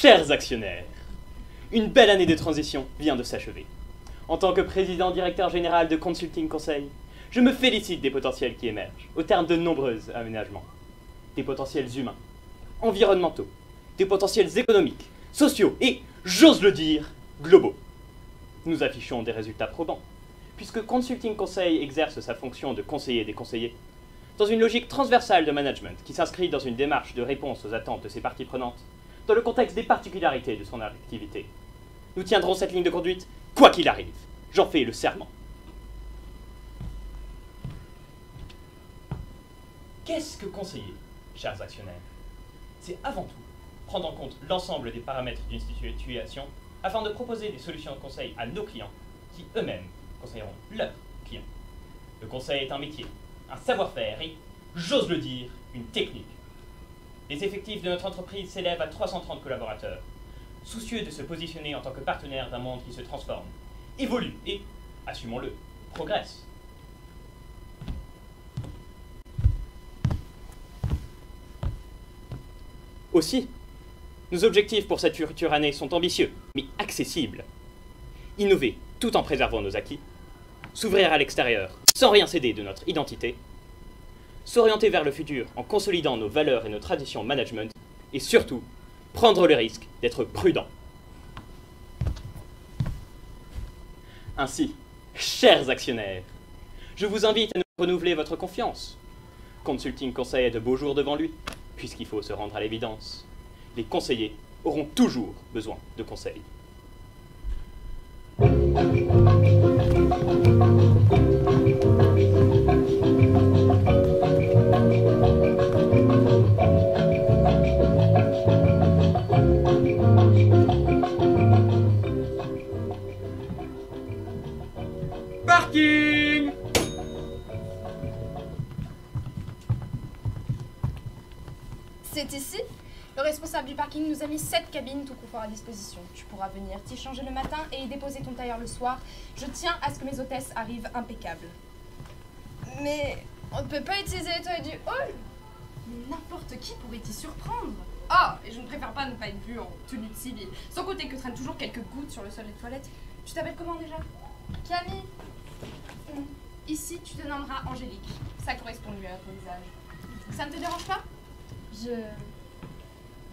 Chers actionnaires, une belle année de transition vient de s'achever. En tant que président-directeur général de Consulting Conseil, je me félicite des potentiels qui émergent, au terme de nombreux aménagements. Des potentiels humains, environnementaux, des potentiels économiques, sociaux et, j'ose le dire, globaux. Nous affichons des résultats probants, puisque Consulting Conseil exerce sa fonction de conseiller des conseillers, dans une logique transversale de management qui s'inscrit dans une démarche de réponse aux attentes de ses parties prenantes, dans le contexte des particularités de son activité. Nous tiendrons cette ligne de conduite, quoi qu'il arrive. J'en fais le serment. Qu'est-ce que conseiller, chers actionnaires? C'est avant tout prendre en compte l'ensemble des paramètres d'une situation afin de proposer des solutions de conseil à nos clients qui eux-mêmes conseilleront leurs clients. Le conseil est un métier, un savoir-faire et, j'ose le dire, une technique. Les effectifs de notre entreprise s'élèvent à 330 collaborateurs, soucieux de se positionner en tant que partenaire d'un monde qui se transforme, évolue et, assumons-le, progresse. Aussi, nos objectifs pour cette future année sont ambitieux, mais accessibles. Innover tout en préservant nos acquis, s'ouvrir à l'extérieur sans rien céder de notre identité, s'orienter vers le futur en consolidant nos valeurs et nos traditions management, et surtout, prendre le risque d'être prudent. Ainsi, chers actionnaires, je vous invite à nous renouveler votre confiance. Consulting Conseil a de beaux jours devant lui, puisqu'il faut se rendre à l'évidence. Les conseillers auront toujours besoin de conseils. Parking! C'est ici? Le responsable du parking nous a mis 7 cabines tout confort à disposition. Tu pourras venir t'y changer le matin et y déposer ton tailleur le soir. Je tiens à ce que mes hôtesses arrivent impeccables. Mais on ne peut pas utiliser les toilettes du hall? Mais n'importe qui pourrait t'y surprendre. Ah, et je ne préfère pas ne pas être vue en tenue de civil. Sans compter que traînent toujours quelques gouttes sur le sol des toilettes. Tu t'appelles comment déjà? Camille? Ici, tu te nommeras Angélique. Ça correspond mieux à ton visage. Ça ne te dérange pas?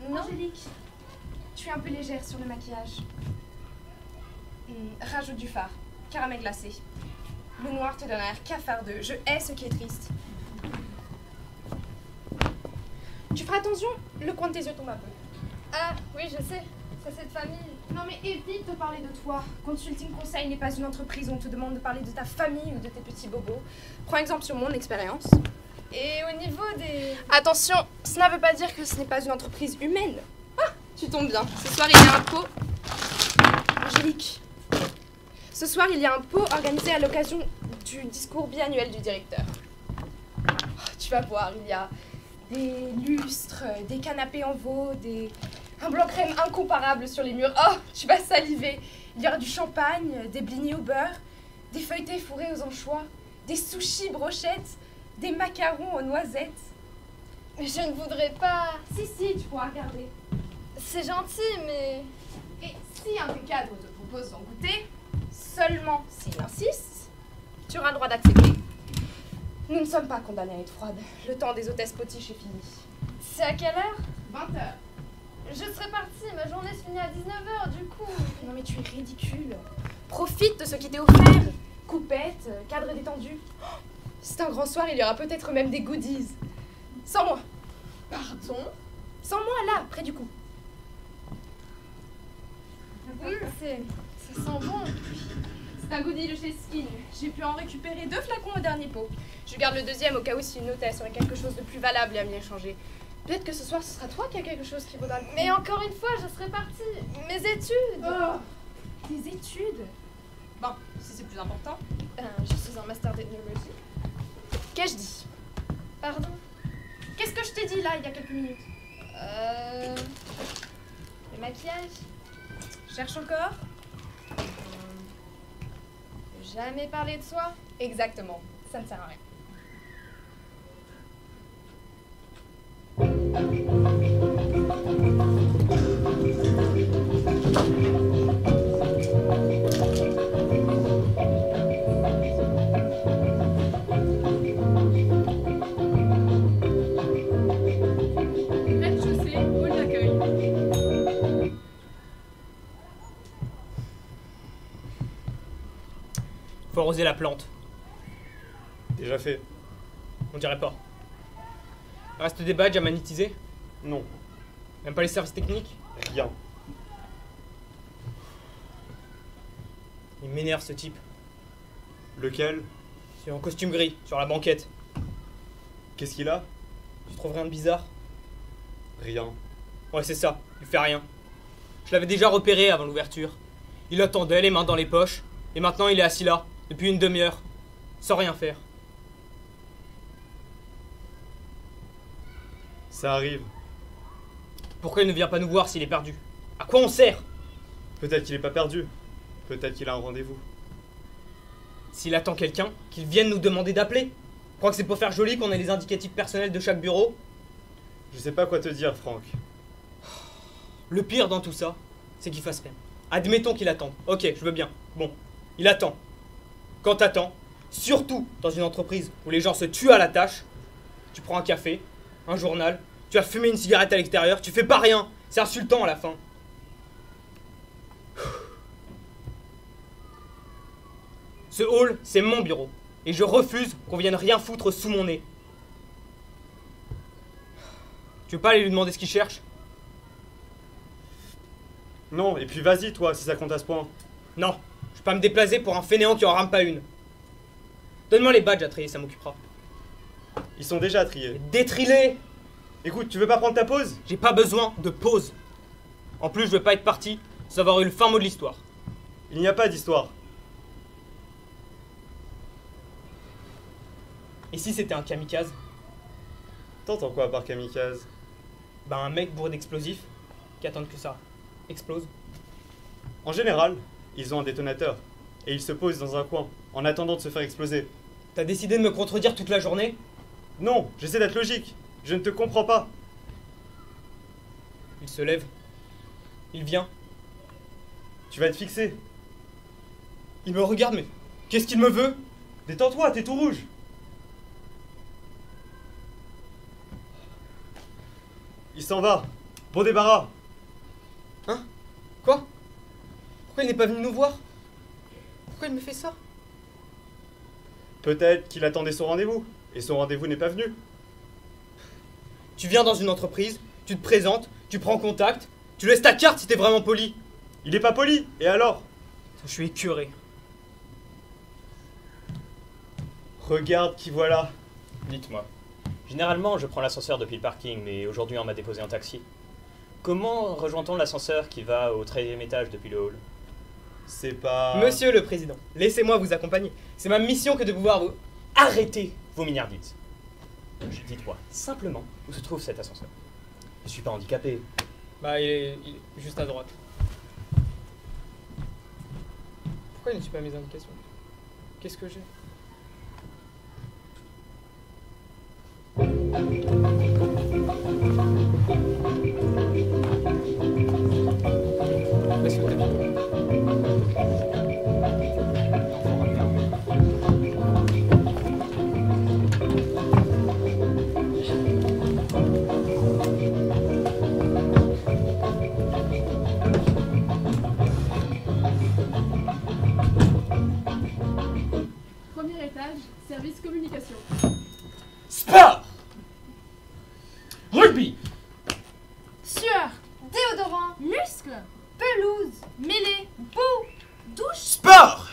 Non. Angélique, tu es un peu légère sur le maquillage. Rajoute du fard, caramel glacé. Le noir te donne un air cafardeux. Je hais ce qui est triste. Tu feras attention, le coin de tes yeux tombe un peu. Ah, oui, je sais. C'est cette famille. Non mais évite de parler de toi. Consulting Conseil n'est pas une entreprise où on te demande de parler de ta famille ou de tes petits bobos. Prends exemple sur mon expérience. Et au niveau des... Attention, cela ne veut pas dire que ce n'est pas une entreprise humaine. Ah, tu tombes bien. Ce soir, il y a un pot... Angélique. Ce soir, il y a un pot organisé à l'occasion du discours biannuel du directeur. Oh, tu vas voir, il y a des lustres, des canapés en veau, un blanc crème incomparable sur les murs. Oh, tu vas saliver. Il y aura du champagne, des blinis au beurre, des feuilletés fourrés aux anchois, des sushis brochettes, des macarons aux noisettes. Mais je ne voudrais pas... Si, tu pourras regarder. C'est gentil, mais... Et si un des cadres te propose d'en goûter, seulement s'il insiste, tu auras le droit d'accepter. Nous ne sommes pas condamnés à être froides. Le temps des hôtesses potiches est fini. C'est à quelle heure? 20h. Je serais partie, ma journée se finit à 19h, du coup. Non mais tu es ridicule. Profite de ce qui t'est offert. Coupette, cadre détendu. Oh, c'est un grand soir, il y aura peut-être même des goodies. Sans moi. Pardon? Sans moi, là, près du cou. Ça sent bon. C'est un goodie de chez Skin. J'ai pu en récupérer 2 flacons au dernier pot. Je garde le deuxième au cas où si une hôtesse aurait quelque chose de plus valable à m'y échanger. Peut-être que ce soir, ce sera toi qui a quelque chose qui vaudra le coup. Mais encore une fois, je serais partie. Mes études. Oh, tes études? Bon, si c'est plus important. Je suis en master d'ethnologie. Qu'ai-je dit? Pardon? Qu'est-ce que je t'ai dit là, il y a quelques minutes? Le maquillage? Cherche encore? Jamais parler de soi? Exactement, ça ne sert à rien. Faut arroser la plante. Déjà fait. On dirait pas. Reste des badges à magnétiser? Non, Même pas les services techniques? rien. Il m'énerve ce type. Lequel? C'est en costume gris, sur la banquette. Qu'est-ce qu'il a? Tu trouves rien de bizarre? Rien. Ouais, c'est ça, il fait rien. Je l'avais déjà repéré avant l'ouverture. Il attendait, les mains dans les poches, et maintenant il est assis là, depuis une demi-heure, sans rien faire. Ça arrive. Pourquoi il ne vient pas nous voir s'il est perdu? À quoi on sert? Peut-être qu'il est pas perdu. Peut-être qu'il a un rendez-vous. S'il attend quelqu'un, qu'il vienne nous demander d'appeler. Crois que c'est pour faire joli qu'on ait les indicatifs personnels de chaque bureau? Je sais pas quoi te dire, Franck. Le pire dans tout ça, c'est qu'il fasse rien. Admettons qu'il attende. Ok, je veux bien. Bon, il attend. Quand t'attends, surtout dans une entreprise où les gens se tuent à la tâche, tu prends un café, un journal, tu vas fumer une cigarette à l'extérieur, tu fais pas rien. C'est insultant à la fin. Ce hall, c'est mon bureau. Et je refuse qu'on vienne rien foutre sous mon nez. Tu veux pas aller lui demander ce qu'il cherche? Non, et puis vas-y, toi, si ça compte à ce point. Non, je vais pas me déplacer pour un fainéant qui en rame pas une. Donne-moi les badges à trier, ça m'occupera. Ils sont déjà triés. Détrilés! Écoute, tu veux pas prendre ta pause? J'ai pas besoin de pause. En plus, je veux pas être parti sans avoir eu le fin mot de l'histoire. Il n'y a pas d'histoire. Et si c'était un kamikaze? T'entends quoi par kamikaze? Ben un mec bourré d'explosifs qui attend que ça explose. En général, ils ont un détonateur. Et ils se posent dans un coin, en attendant de se faire exploser. T'as décidé de me contredire toute la journée? Non, j'essaie d'être logique. Je ne te comprends pas. Il se lève. Il vient. Tu vas te fixer. Il me regarde, mais qu'est-ce qu'il me veut? Détends-toi, t'es tout rouge. Il s'en va. Bon débarras. Hein? Quoi? Pourquoi il n'est pas venu nous voir? Pourquoi il me fait ça? Peut-être qu'il attendait son rendez-vous. Et son rendez-vous n'est pas venu. Tu viens dans une entreprise, tu te présentes, tu prends contact, tu laisses ta carte si t'es vraiment poli. Il est pas poli. Et alors? Je suis écœuré. Regarde qui voilà. Dites-moi. Généralement, je prends l'ascenseur depuis le parking, mais aujourd'hui, on m'a déposé en taxi. Comment rejoint-on l'ascenseur qui va au 13e étage depuis le hall? C'est pas... Monsieur le Président, laissez-moi vous accompagner. C'est ma mission que de pouvoir vous... Arrêtez vos mignardises. Dites-moi simplement où se trouve cet ascenseur. Je suis pas handicapé. Bah, il est juste à droite. Pourquoi ne suis pas mes indications? Qu'est-ce que j'ai? Laisse le tapis. Premier étage, service communication. Sport! Rugby! Sueur, déodorant, Muscle. pelouse, mêlée, boue, douche, Sport!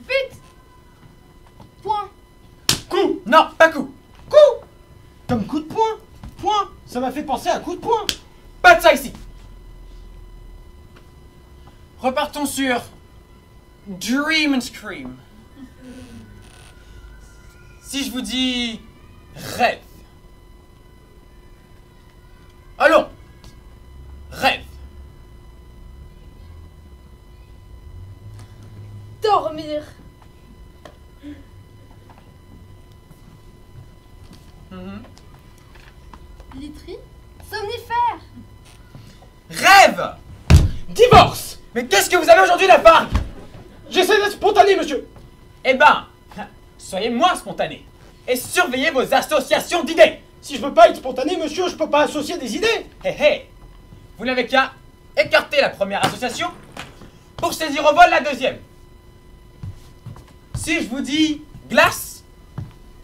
but, point. Coup! Non, pas coup! Coup! Comme coup de poing! Point! Ça m'a fait penser à coup de poing! Pas de ça ici! Repartons sur Dream and Scream. Si je vous dis rêve. Allons! Rêve. Dormir, Literie. somnifère, Rêve! Divorce! Mais qu'est-ce que vous avez aujourd'hui, la part? J'essaie d'être spontané, monsieur! Eh ben, soyez moins spontané. Et surveillez vos associations d'idées! Si je veux pas être spontané, monsieur, je peux pas associer des idées! Hé hé! Vous n'avez qu'à écarter la première association pour saisir au vol la deuxième. Si je vous dis glace,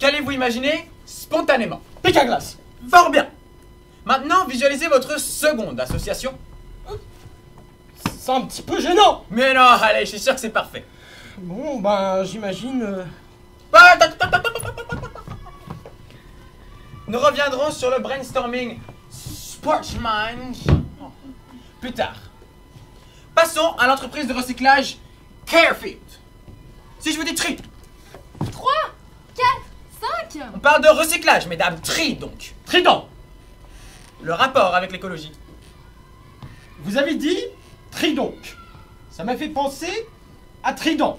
qu'allez-vous imaginer spontanément? Pique à glace. Fort bien. Maintenant, visualisez votre seconde association. C'est un petit peu gênant. Mais non, allez, je suis sûr que c'est parfait. Bon, ben, j'imagine... Nous reviendrons sur le brainstorming Sportsman plus tard. Passons à l'entreprise de recyclage Carefield. Si je vous dis tri, 3, 4, 5. on parle de recyclage, mesdames, tri donc. Trident. Le rapport avec l'écologie. Vous avez dit tridonc. Ça m'a fait penser à trident.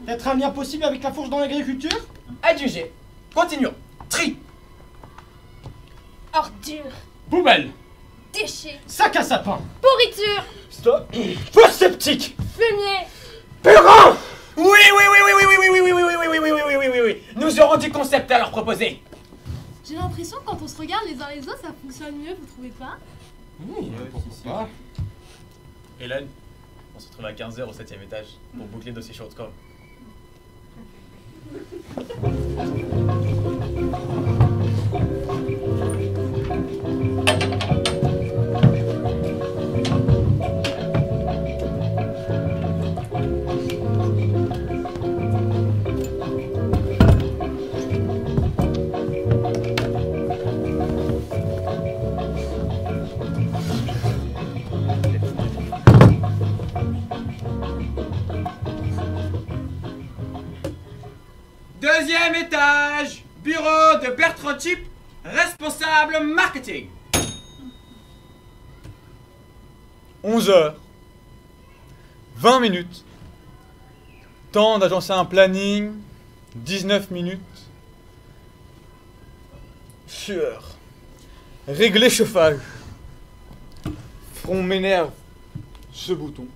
Peut-être un lien possible avec la fourche dans l'agriculture? Adjugé. Continuons. Tri. Ordure, Poubelle. déchets, Sac à sapin. pourriture, Stop. Fosse septique. fumier. Purin. Oui, oui, oui, oui, oui, oui, oui, oui, oui, oui, oui, oui, oui, oui, oui, oui, oui, oui. Nous aurons du concept à leur proposer. J'ai l'impression que quand on se regarde les uns les autres, ça fonctionne mieux, vous trouvez pas? Oui, pourquoi pas. Hélène, on se retrouve à 15h au 7ème étage pour boucler dossier Shortcom. Deuxième étage, bureau de Bertrand Chip, responsable marketing. 11h. 20 minutes. Temps d'agencer un planning. 19 minutes. Sueur. Régler chauffage. Front m'énerve. Ce bouton.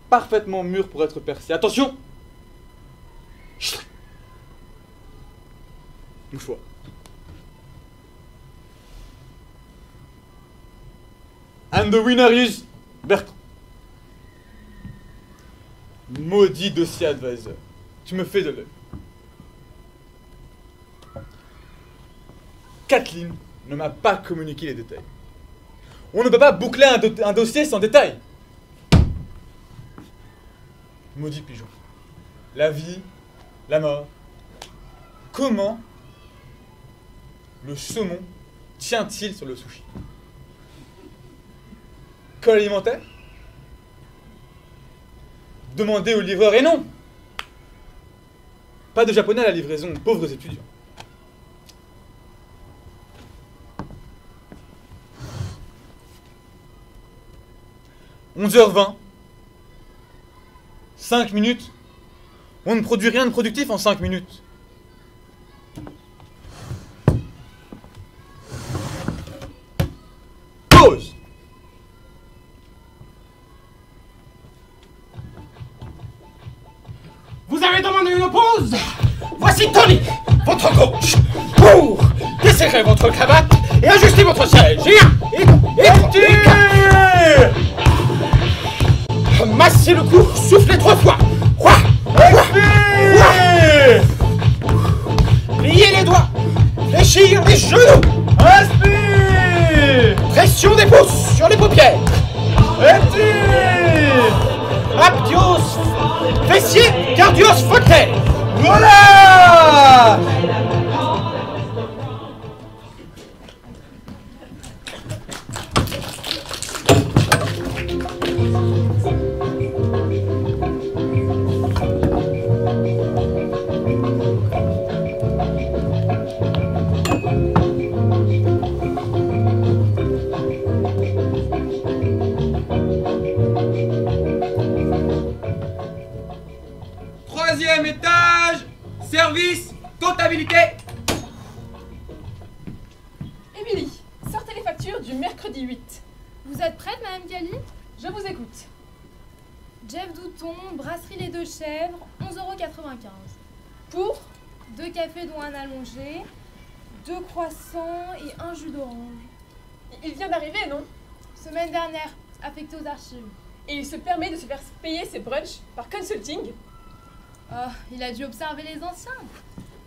Parfaitement mûr pour être percé. Attention! Mouchoir. And the winner is Bertrand. Maudit dossier advisor. Tu me fais de l'œil. Kathleen ne m'a pas communiqué les détails. On ne peut pas boucler un dossier sans détail. Maudit pigeon. La vie, la mort. Comment le saumon tient-il sur le sushi? Col alimentaire? Demandez au livreur et non! Pas de japonais à la livraison, pauvres étudiants. « 11h20. 5 minutes. On ne produit rien de productif en 5 minutes. Pause. Vous avez demandé une pause? Voici Tony, votre coach, pour desserrer votre cravate et ajuster votre siège. Massez le cou, soufflez 3 fois. Pliez les doigts, fléchir les genoux. Inspire. Pression des pouces sur les paupières. Abdios, fessier, cardios, fauteuil. Voilà. Troisième étage, service, comptabilité. Émilie, sortez les factures du mercredi 8. Vous êtes prête, Madame Cali? Je vous écoute. Jeff Douton, brasserie Les Deux Chèvres, 11,95 €. Pour 2 cafés dont un allongé, 2 croissants et un jus d'orange. Il vient d'arriver, non? Semaine dernière, affecté aux archives. Et il se permet de se faire payer ses brunchs par consulting? Oh, il a dû observer les anciens.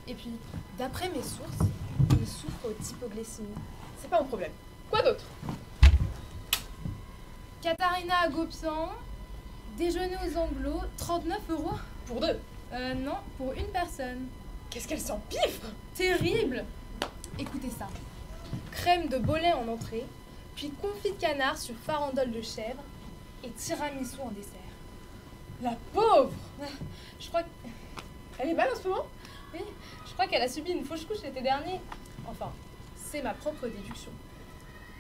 Et puis, D'après mes sources, il souffre d'hypoglycémie. C'est pas mon problème. Quoi d'autre? Katharina Agopian, déjeuner aux Anglos, 39 €. Pour deux. Non, pour une personne. Qu'est-ce qu'elle s'empiffre! Terrible! Écoutez ça. Crème de Bolais en entrée, puis confit de canard sur farandole de chèvre et tiramisu en dessert. La pauvre! Je crois que... Elle est mal en ce moment? Oui, je crois qu'elle a subi une fausse couche l'été dernier. Enfin, c'est ma propre déduction.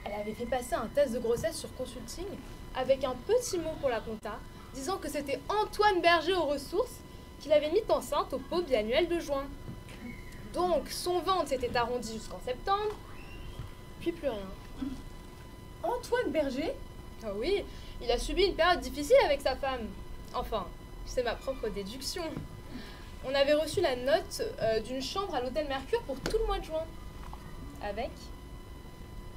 Elle avait fait passer un test de grossesse sur Consulting avec un petit mot pour la compta, disant que c'était Antoine Berger aux ressources qui l'avait mise enceinte au pot biannuel de juin. Donc, son ventre s'était arrondi jusqu'en septembre, puis plus rien. Antoine Berger? Ah oui, il a subi une période difficile avec sa femme. Enfin, c'est ma propre déduction. On avait reçu la note d'une chambre à l'hôtel Mercure pour tout le mois de juin. Avec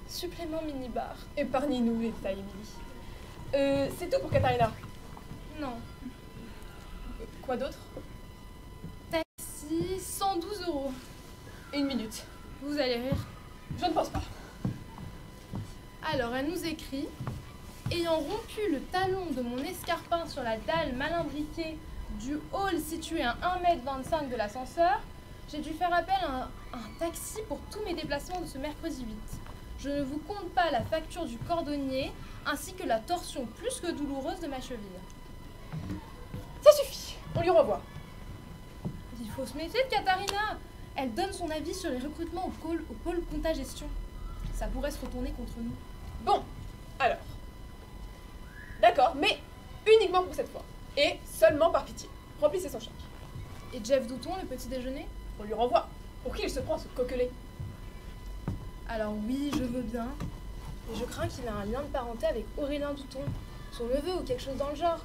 supplément minibar. Épargnez-nous les détails, Émilie. C'est tout pour Katharina. Non. Quoi d'autre? Taxi, 112 €. Une minute. Vous allez rire. Je ne pense pas. Alors, elle nous écrit: ayant rompu le talon de mon escarpin sur la dalle mal imbriquée du hall situé à 1,25 m de l'ascenseur, j'ai dû faire appel à un taxi pour tous mes déplacements de ce mercredi 8. Je ne vous compte pas la facture du cordonnier ainsi que la torsion plus que douloureuse de ma cheville. Ça suffit. On lui renvoie. Il faut se méfier de Katharina. Elle donne son avis sur les recrutements au pôle compta-gestion. Ça pourrait se retourner contre nous. Bon, alors. D'accord, mais uniquement pour cette fois. Et seulement par pitié. Remplissez son chèque. Et Jeff Douton, le petit déjeuner? On lui renvoie. Pour qui il se prend, ce coquelet? Alors oui, je veux bien. Et je crains qu'il ait un lien de parenté avec Aurélien Douton, son neveu ou quelque chose dans le genre.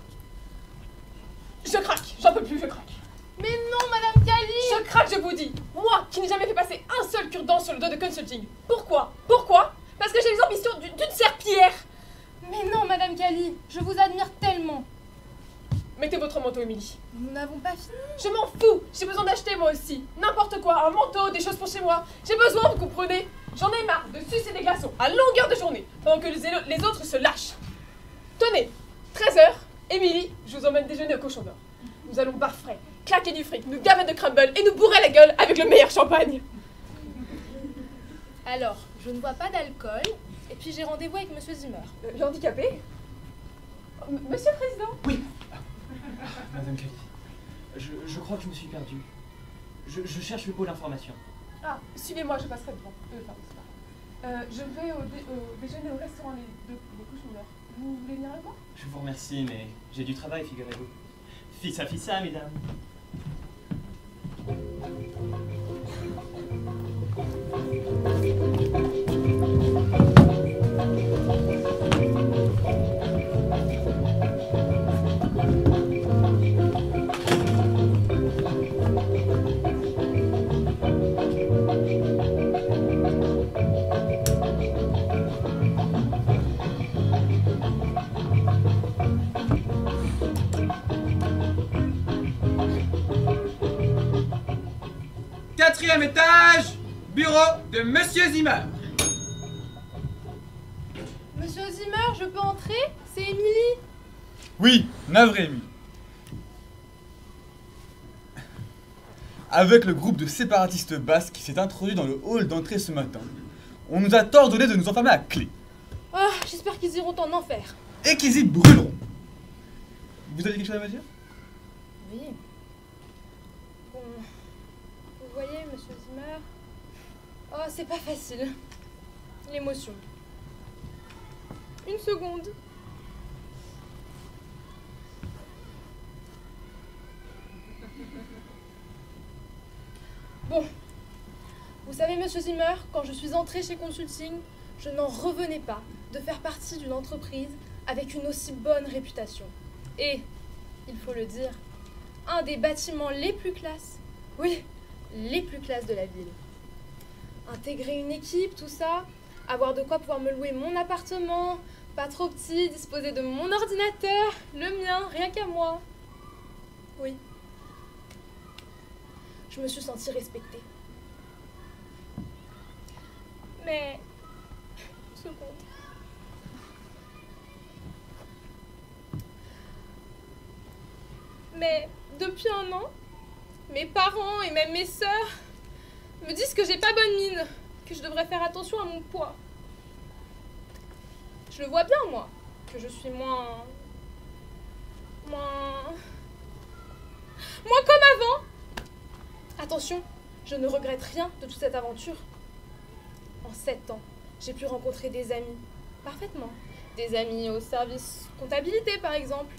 Je craque. J'en peux plus, je craque. Mais non, Madame Cali! Je craque, je vous dis. Moi, qui n'ai jamais fait passer un seul cure-dent sur le dos de Consulting. Pourquoi? Pourquoi? Parce que j'ai les ambitions d'une serpillière. Mais non, Madame Cali, je vous admire tellement. Mettez votre manteau, Émilie. Nous n'avons pas fini. Je m'en fous. J'ai besoin d'acheter moi aussi. N'importe quoi, un manteau, des choses pour chez moi. J'ai besoin, vous comprenez? J'en ai marre de sucer des glaçons à longueur de journée pendant que les autres se lâchent. Tenez, 13 h, Émilie, je vous emmène déjeuner au Cochon d'Or. Nous allons bar frais, claquer du fric, nous gaver de crumble et nous bourrer la gueule avec le meilleur champagne. Alors, je ne bois pas d'alcool, et puis j'ai rendez-vous avec Monsieur Zimmer. Le handicapé? Monsieur le Président? Oui. Madame Cali, je crois que je me suis perdu. Je cherche le pôle information. Ah, suivez-moi, je passerai devant. Pardon, c'est pas grave. Je vais au déjeuner au restaurant les Cochons d'Or. Vous voulez venir avec moi? Je vous remercie, mais j'ai du travail, figurez-vous. Fissa, fissa, mesdames. Quatrième étage, bureau de Monsieur Zimmer. Monsieur Zimmer, je peux entrer? C'est Émilie. Oui, navré, Émilie. Avec le groupe de séparatistes basques qui s'est introduit dans le hall d'entrée ce matin, on nous a ordonné de nous enfermer à clé. Ah, j'espère qu'ils iront en enfer. Et qu'ils y brûleront. Vous avez quelque chose à me dire? Oui. Bon. Vous voyez, Monsieur Zimmer. Oh, c'est pas facile. L'émotion. Une seconde. Bon. Vous savez, Monsieur Zimmer, quand je suis entrée chez Consulting, je n'en revenais pas de faire partie d'une entreprise avec une aussi bonne réputation. Et, il faut le dire, un des bâtiments les plus classes. Oui, les plus classes de la ville. Intégrer une équipe, tout ça, avoir de quoi pouvoir me louer mon appartement, pas trop petit, disposer de mon ordinateur, le mien, rien qu'à moi. Oui. je me suis sentie respectée. Mais... une seconde. Mais depuis un an, mes parents et même mes sœurs me disent que j'ai pas bonne mine, que je devrais faire attention à mon poids. Je le vois bien, moi, que je suis moins comme avant. Attention, je ne regrette rien de toute cette aventure. En 7 ans, j'ai pu rencontrer des amis, parfaitement. Des amis au service comptabilité, par exemple.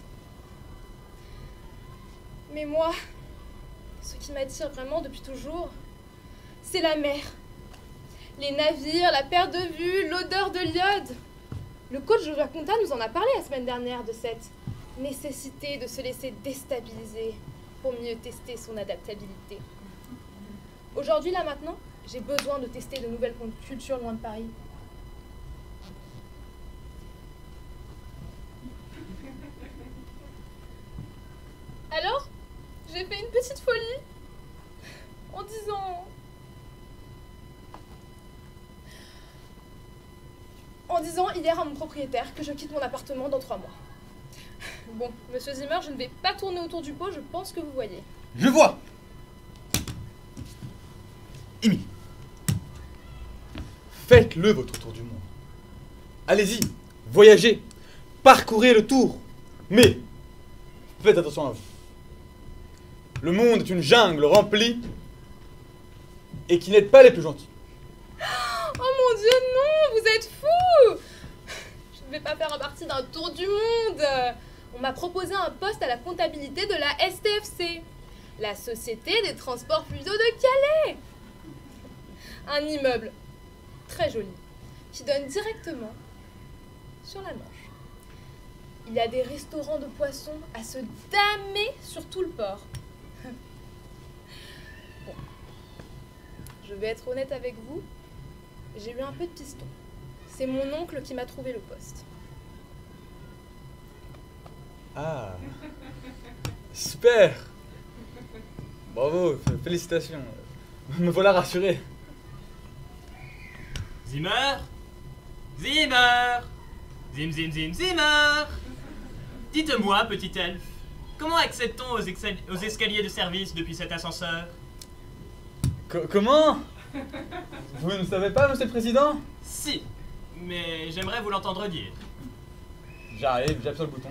Mais moi, ce qui m'attire vraiment depuis toujours, c'est la mer. Les navires, la perte de vue, l'odeur de l'iode. Le coach de la compta nous en a parlé la semaine dernière de cette nécessité de se laisser déstabiliser pour mieux tester son adaptabilité. Aujourd'hui, là maintenant, j'ai besoin de tester de nouvelles cultures loin de Paris. Alors, j'ai fait une petite folie en disant hier à mon propriétaire que je quitte mon appartement dans 3 mois. Bon, monsieur Zimmer, je ne vais pas tourner autour du pot, je pense que vous voyez. Je vois. Amy, faites-le votre tour du monde. Allez-y, voyagez, parcourez le tour. Mais faites attention à vous. Le monde est une jungle remplie et qui n'aide pas les plus gentils. Oh mon Dieu, non, vous êtes fous! Je ne vais pas faire partie d'un tour du monde. On m'a proposé un poste à la comptabilité de la STFC, la Société des Transports Fluviaux de Calais. Un immeuble très joli qui donne directement sur la Manche. Il y a des restaurants de poissons à se damer sur tout le port. Bon, je vais être honnête avec vous. J'ai eu un peu de piston. C'est mon oncle qui m'a trouvé le poste. Ah, super. Bravo, félicitations. Me voilà rassuré. Zimmer, Zimmer, Zimmer. Dites-moi, petit elfe, comment accède-t-on aux escaliers de service depuis cet ascenseur? Comment? Vous ne savez pas, monsieur le président? Si, mais j'aimerais vous l'entendre dire. J'arrive, j'appuie sur le bouton.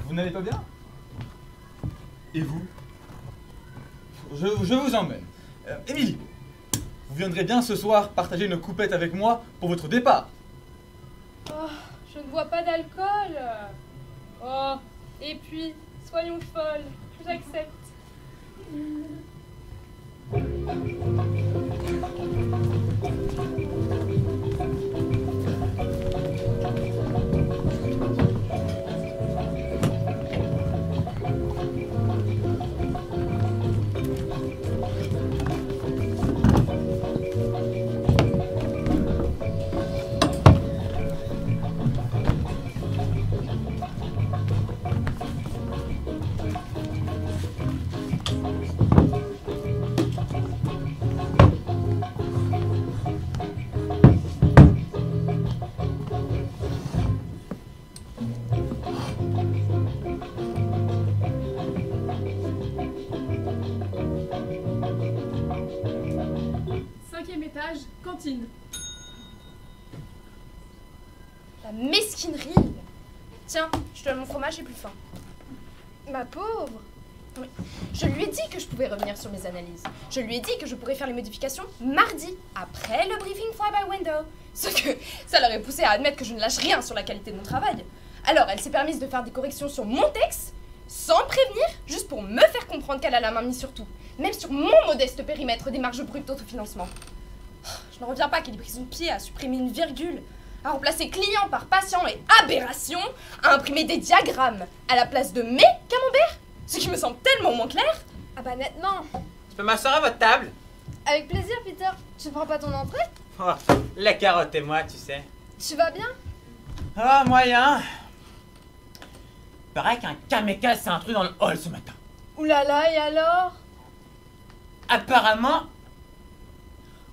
Vous n'allez pas bien? Et vous? Je vous emmène. Émilie, vous viendrez bien ce soir partager une coupette avec moi pour votre départ. Oh, je ne bois pas d'alcool. Oh, et puis, soyons folles, j'accepte. Cantine. La mesquinerie. Tiens, je te donne mon fromage, j'ai plus faim. Ma pauvre. Oui. Je lui ai dit que je pouvais revenir sur mes analyses. Je lui ai dit que je pourrais faire les modifications mardi, après le briefing fly-by-window. Ce que ça l'aurait poussé à admettre que je ne lâche rien sur la qualité de mon travail. Alors, elle s'est permise de faire des corrections sur mon texte, sans prévenir, juste pour me faire comprendre qu'elle a la main mise sur tout. Même sur mon modeste périmètre des marges brutes d'autofinancement. Je ne reviens pas qu'elle ait pris son pied à supprimer une virgule, à remplacer client par patient et aberration, à imprimer des diagrammes à la place de mes camemberts, ce qui me semble tellement moins clair. Ah bah nettement. Je peux m'asseoir à votre table? Avec plaisir, Peter. Tu prends pas ton entrée? Oh, la carotte et moi, tu sais. Tu vas bien? Ah, moyen. paraît qu'un kamikaze s'est intrus dans le hall ce matin. Oulala, et alors? Apparemment,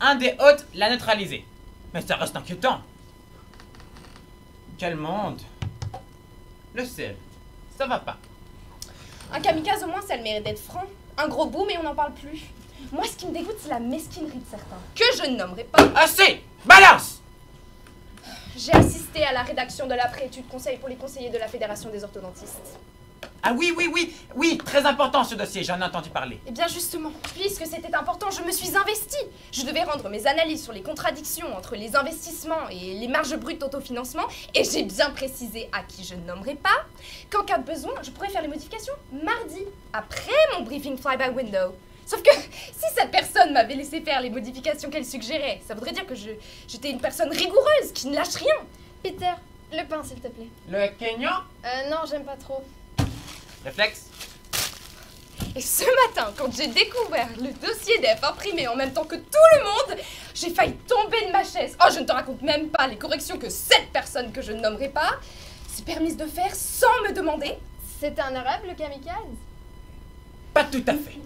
un des hôtes l'a neutralisé. Mais ça reste inquiétant. Quel monde. Le ciel, ça va pas. Un kamikaze, au moins, ça a le mérite d'être franc. Un gros boom et on n'en parle plus. Moi, ce qui me dégoûte, c'est la mesquinerie de certains, que je ne nommerai pas. Assez! Balance! J'ai assisté à la rédaction de l'après-étude conseil pour les conseillers de la Fédération des orthodontistes. Ah oui, très important ce dossier, j'en ai entendu parler. Et bien justement, puisque c'était important, je me suis investie. Je devais rendre mes analyses sur les contradictions entre les investissements et les marges brutes d'autofinancement, et j'ai bien précisé à qui je ne nommerai pas qu'en cas de besoin, je pourrais faire les modifications mardi, après mon briefing fly-by-window. Sauf que si cette personne m'avait laissé faire les modifications qu'elle suggérait, ça voudrait dire que j'étais une personne rigoureuse qui ne lâche rien. Peter, le pain s'il te plaît. Le Kenya? Non, j'aime pas trop. Réflexe. Et ce matin, quand j'ai découvert le dossier d'EF imprimé en même temps que tout le monde, j'ai failli tomber de ma chaise. Oh, je ne te raconte même pas les corrections que cette personne que je ne nommerai pas s'est permise de faire sans me demander. C'était un arabe, le kamikaze? Pas tout à fait.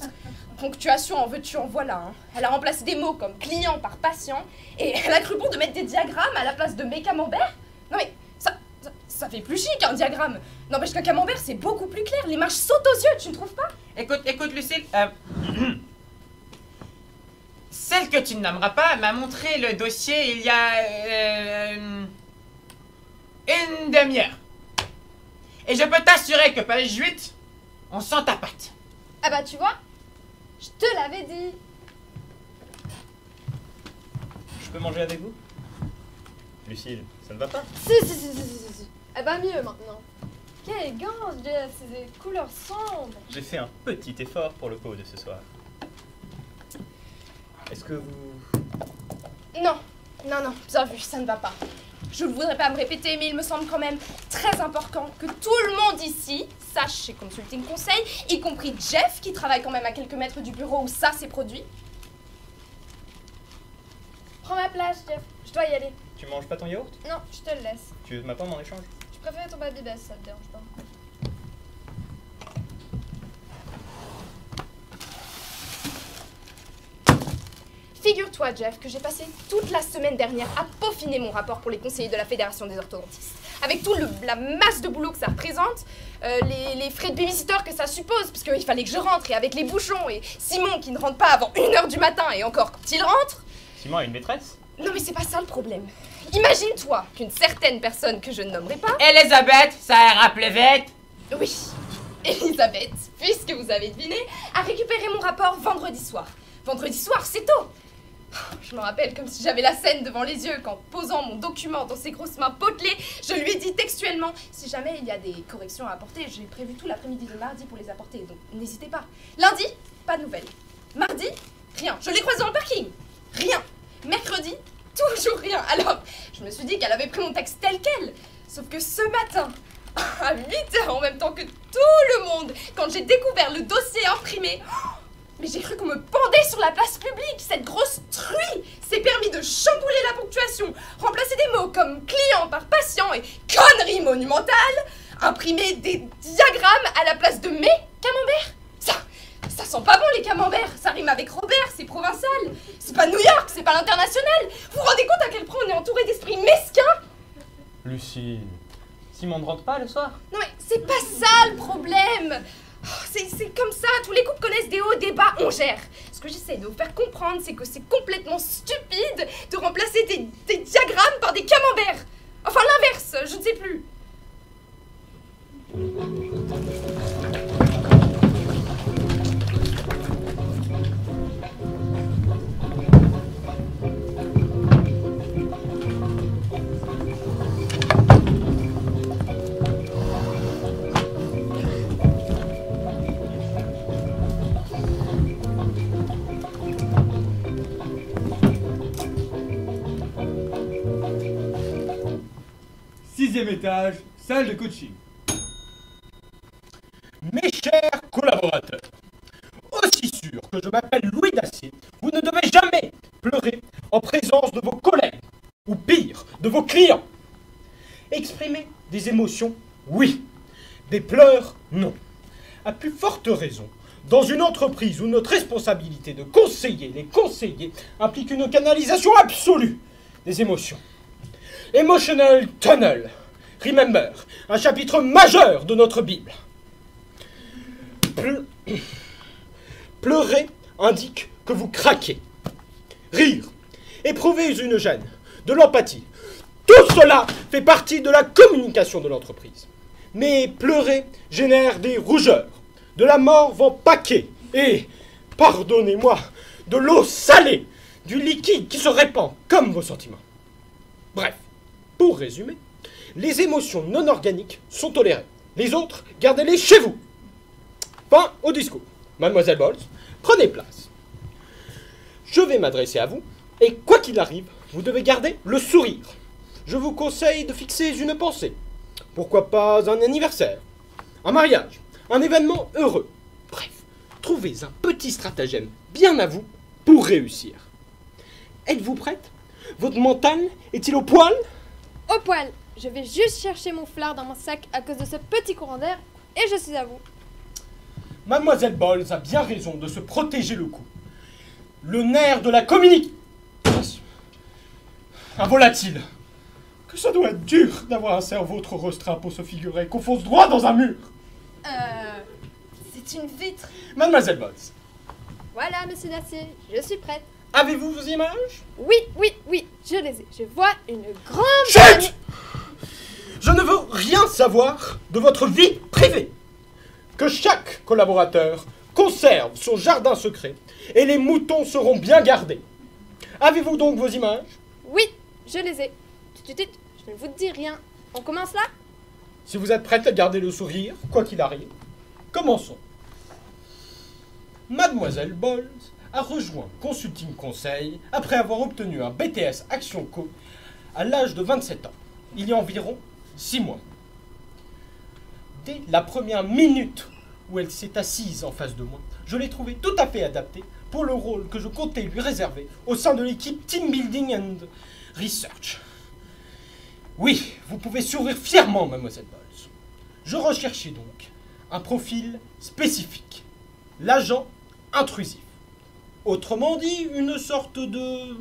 Ponctuation en veux-tu, en voilà. Hein. Elle a remplacé des mots comme client par patient et elle a cru bon de mettre des diagrammes à la place de mes camemberts. Non mais ça fait plus chic un diagramme. N'empêche qu'un camembert c'est beaucoup plus clair. Les marches sautent aux yeux, tu ne trouves pas? Écoute Lucille, celle que tu ne nommeras pas m'a montré le dossier il y a une demi-heure. Et je peux t'assurer que page 8, on sent ta patte. Ah bah tu vois, je te l'avais dit. Je peux manger avec vous? Lucille, ça ne va pas? Si. Elle va mieux maintenant. Quelle élégance, Jeff, c'est des couleurs sombres. J'ai fait un petit effort pour le pot de ce soir. Est-ce que vous... Non, bien vu, ça ne va pas. Je ne voudrais pas me répéter, mais il me semble quand même très important que tout le monde ici sache chez Consulting Conseil, y compris Jeff, qui travaille quand même à quelques mètres du bureau où ça s'est produit. Prends ma place, Jeff, je dois y aller. Tu manges pas ton yaourt? Non, je te le laisse. Tu veux ma pomme en échange? Je préfère ton Babybel, ça te dérange pas. Figure-toi, Jeff, que j'ai passé toute la semaine dernière à peaufiner mon rapport pour les conseillers de la Fédération des orthodontistes. Avec la masse de boulot que ça représente, les frais de babysitter que ça suppose, parce qu'il fallait que je rentre, et avec les bouchons, et Simon qui ne rentre pas avant 1h du matin, et encore quand il rentre... Simon a une maîtresse? Non mais c'est pas ça le problème. Imagine-toi qu'une certaine personne que je ne nommerai pas... Elisabeth, ça a rappelé vite. Oui, Elisabeth, puisque vous avez deviné, a récupéré mon rapport vendredi soir. Vendredi soir, c'est tôt. Je me rappelle comme si j'avais la scène devant les yeux quand, posant mon document dans ses grosses mains potelées, je lui ai dit textuellement « Si jamais il y a des corrections à apporter, j'ai prévu tout l'après-midi de mardi pour les apporter, donc n'hésitez pas. » Lundi, pas de nouvelles. Mardi, rien. Je l'ai croisée dans le parking. Rien. Mercredi, toujours rien. Alors, je me suis dit qu'elle avait pris mon texte tel quel. Sauf que ce matin, à 8h en même temps que tout le monde, quand j'ai découvert le dossier imprimé... Mais j'ai cru qu'on me pendait sur la place publique. Cette grosse truie s'est permis de chambouler la ponctuation, remplacer des mots comme client par patient et connerie monumentale, imprimer des diagrammes à la place de mes camemberts. Ça sent pas bon les camemberts. Ça rime avec Robert, c'est provincial. C'est pas New York, c'est pas l'international. Vous vous rendez compte à quel point on est entouré d'esprits mesquins? Lucille, Simon ne rentre pas le soir? Non mais c'est pas ça le problème. C'est comme ça, tous les couples connaissent des hauts, des bas, on gère. Ce que j'essaie de vous faire comprendre, c'est que c'est complètement stupide de remplacer des diagrammes par des camemberts. Enfin l'inverse, je ne sais plus. Sixième étage, salle de coaching. Mes chers collaborateurs, aussi sûr que je m'appelle Louis Dacier, vous ne devez jamais pleurer en présence de vos collègues, ou pire, de vos clients. Exprimer des émotions, oui. Des pleurs, non. À plus forte raison, dans une entreprise où notre responsabilité de conseiller les conseillers implique une canalisation absolue des émotions. Emotional Tunnel. Remember, un chapitre majeur de notre Bible. Pleurer indique que vous craquez. Rire, éprouver une gêne, de l'empathie. Tout cela fait partie de la communication de l'entreprise. Mais pleurer génère des rougeurs, de la morve en paquet et, pardonnez-moi, de l'eau salée, du liquide qui se répand comme vos sentiments. Bref, pour résumer, les émotions non organiques sont tolérées. Les autres, gardez-les chez vous. Fin au discours. Mademoiselle Bolz, prenez place. Je vais m'adresser à vous, et quoi qu'il arrive, vous devez garder le sourire. Je vous conseille de fixer une pensée. Pourquoi pas un anniversaire, un mariage, un événement heureux. Bref, trouvez un petit stratagème bien à vous pour réussir. Êtes-vous prête? Votre mental est-il au poil? Au poil. Je vais juste chercher mon flard dans mon sac à cause de ce petit courant d'air et je suis à vous. Mademoiselle Bolz a bien raison de se protéger le cou. Le nerf de la communication. Un volatile. Que ça doit être dur d'avoir un cerveau trop restreint pour se figurer qu'on fonce droit dans un mur. C'est une vitre. Mademoiselle Bolz, Voilà, monsieur Dacier, je suis prête. avez-vous vos images? Oui, je les ai. Je vois une grande... Chut! Je ne veux rien savoir de votre vie privée. Que chaque collaborateur conserve son jardin secret et les moutons seront bien gardés. Avez-vous donc vos images? Oui, je les ai. Je ne vous dis rien. On commence là? Si vous êtes prête à garder le sourire, quoi qu'il arrive, commençons. Mademoiselle Bolz a rejoint Consulting Conseil après avoir obtenu un BTS Action Co à l'âge de 27 ans, il y a environ 6 mois. Dès la première minute où elle s'est assise en face de moi, je l'ai trouvée tout à fait adaptée pour le rôle que je comptais lui réserver au sein de l'équipe Team Building and Research. Oui, vous pouvez sourire fièrement, Mademoiselle Bolz. Je recherchais donc un profil spécifique, l'agent intrusif. Autrement dit, une sorte de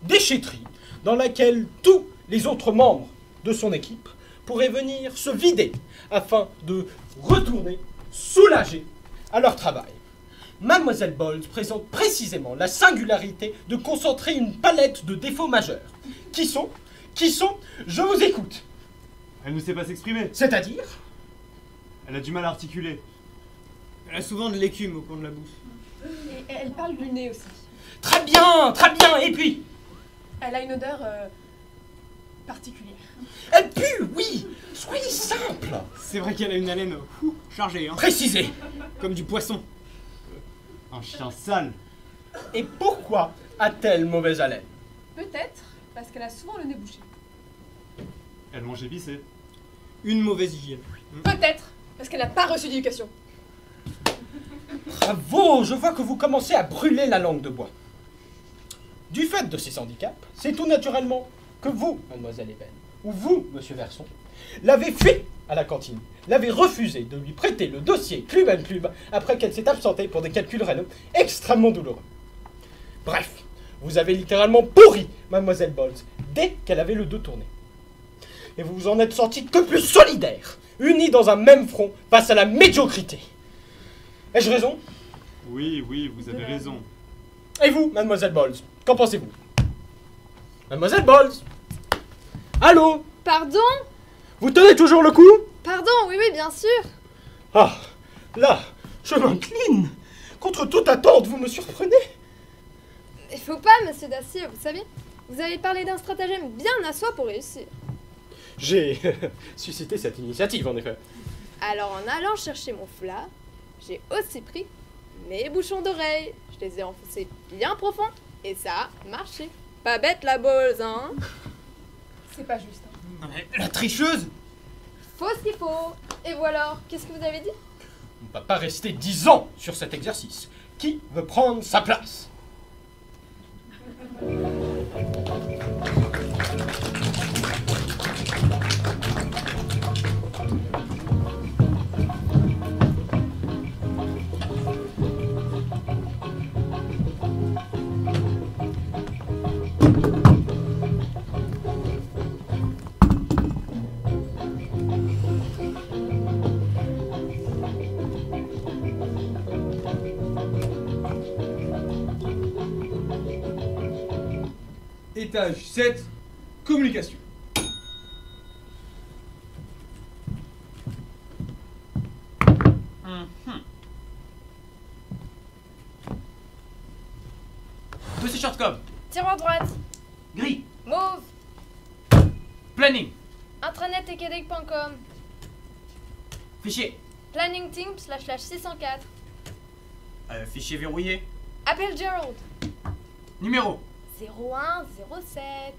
déchetterie dans laquelle tous les autres membres de son équipe pourraient venir se vider afin de retourner soulagés à leur travail. Mademoiselle Bolz présente précisément la singularité de concentrer une palette de défauts majeurs. Qui sont, je vous écoute. Elle ne sait pas s'exprimer. C'est-à-dire? Elle a du mal à articuler. Elle a souvent de l'écume au coin de la bouche. Et elle parle du nez aussi. Très bien, et puis? Elle a une odeur particulière. Elle pue, oui. Soyez simple. C'est vrai qu'elle a une haleine chargée, hein. Précisez. Comme du poisson. Un chien sale. Et pourquoi a-t-elle mauvaise haleine? Peut-être parce qu'elle a souvent le nez bouché. Elle mange épicé. Une mauvaise hygiène. Peut-être parce qu'elle n'a pas reçu d'éducation. Bravo, je vois que vous commencez à brûler la langue de bois. Du fait de ces handicaps, c'est tout naturellement que vous, mademoiselle Eben, ou vous, monsieur Verson, l'avez fait à la cantine, l'avez refusé de lui prêter le dossier Club and Club après qu'elle s'est absentée pour des calculs rénaux extrêmement douloureux. Bref, vous avez littéralement pourri mademoiselle Bolz dès qu'elle avait le dos tourné. Et vous vous en êtes sortis que plus solidaires, unis dans un même front face à la médiocrité. Ai-je raison? Oui, vous avez raison. Et vous, mademoiselle Bolz, qu'en pensez-vous? Mademoiselle Bolz? Allô? Pardon? Vous tenez toujours le coup? Pardon, oui, bien sûr. Ah, là, je m'incline. Contre toute attente, vous me surprenez. Il faut pas, monsieur Dacier, vous savez. Vous avez parlé d'un stratagème bien à soi pour réussir. J'ai suscité cette initiative, en effet. Alors, en allant chercher mon foulard, j'ai aussi pris mes bouchons d'oreilles. Je les ai enfoncés bien profond et ça a marché. Pas bête la Bolz, hein? C'est pas juste. Non mais la tricheuse! Faut ce qu'il faut. Et vous alors, qu'est-ce que vous avez dit? On ne va pas rester 10 ans sur cet exercice. Qui veut prendre sa place? Étage 7, communication. Dossier shortcom. Tiroir droite. Gris. Mauve. Planning. Intranet et québec.com. Fichier. Planning team // 604. Fichier verrouillé. Appel Gerald. Numéro. 0107.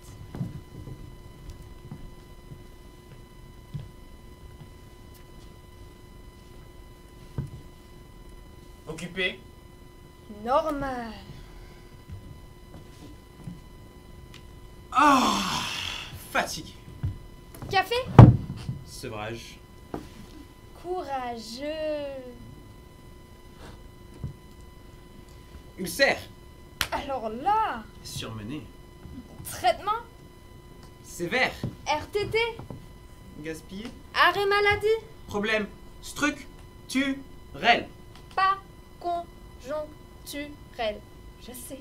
Occupé. Normal. Ah, fatigué. Café. Sevrage. Courageux. Ulcère. Alors là, Surmené. traitement. Sévère. RTT. Gaspillé. Arrêt maladie. Problème. Structurel. Pas conjoncturel. Je sais.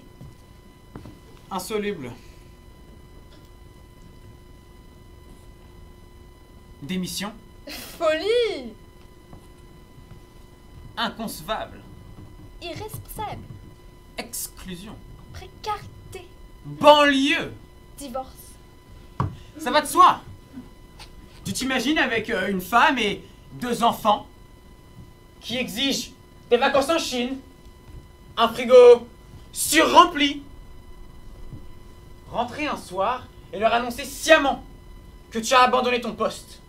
Insoluble. Démission. Folie. Inconcevable. Irresponsable. Exclusion. Précarité. Banlieue. Divorce. Ça va de soi. Tu t'imagines avec une femme et 2 enfants qui exigent des vacances en Chine, un frigo surrempli, rentrer un soir et leur annoncer sciemment que tu as abandonné ton poste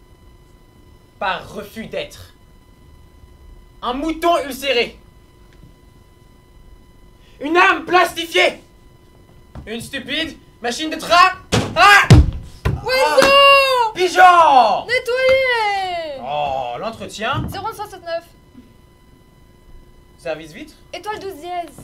par refus d'être un mouton ulcéré, une âme plastifiée, une stupide machine de train. Ah! Oiseau. Pigeon. Nettoyer. Oh, l'entretien. 069. Service vitre. Étoile 12 dièse.